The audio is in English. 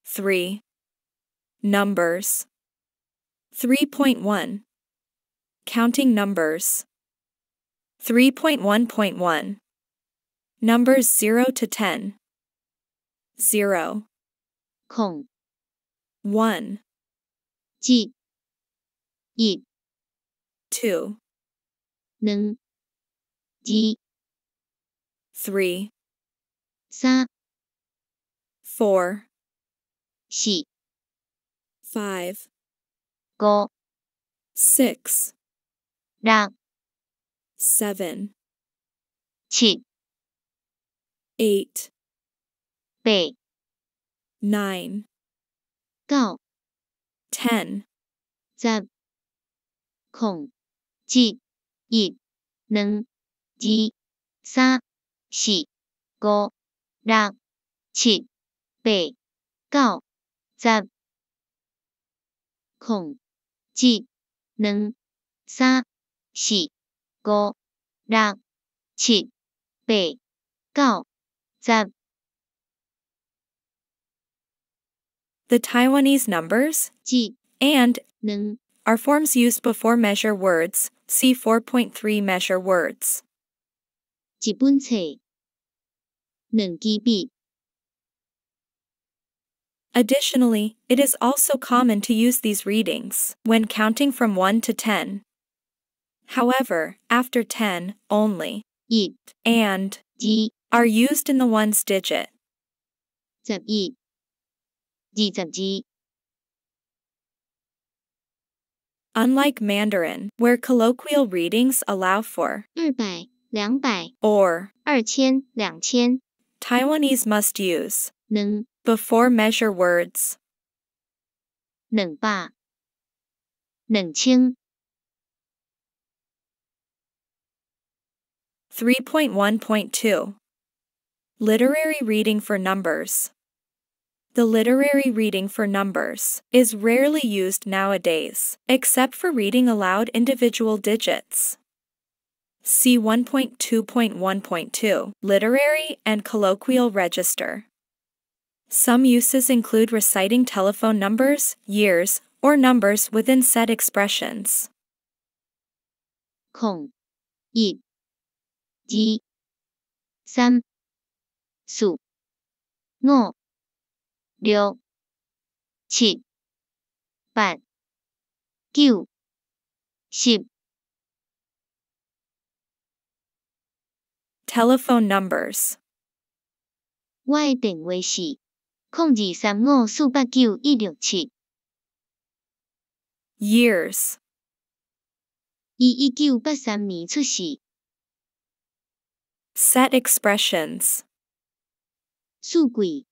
3. Numbers. 3.1. Counting numbers. 3.1.1. Numbers 0 to 10. 0. khòng, 1. jī, 1, 2. 2, jī, 3. 3, 4. 4, 5. 5, 6. 6, 7. 7, 8. 8, 9. 9, 10. 10, khòng, jī, 1, 2, jī, 3, 4, 5, 6, 7, 8, 9, 10. khòng, jī, 2, 3, 4, 5, 6, 7, 8, 9, 10. The Taiwanese numbers jī, and 2, are forms used before measure words. See 4.3 measure words. 一本册，兩支筆。Additionally, it is also common to use these readings when counting from 1 to 10. However, after 10, only 1, and 2, are used in the ones digit. 11, 22. Unlike Mandarin, where colloquial readings allow for 200, 200, or 2000, 2000, Taiwanese must use 2, before measure words. 200, 2000. 3.1.2 Literary reading for numbers. The literary reading for numbers is rarely used nowadays, except for reading aloud individual digits. See 1.2.1.2 Literary and Colloquial Register. Some uses include reciting telephone numbers, years, or numbers within set expressions. 0, 1, 2, 3, 4, 5, 6, 7, 8, 9, 10. Telephone numbers. 我的電話是0235489167 Years. 伊1983年出世。Set expressions. 數據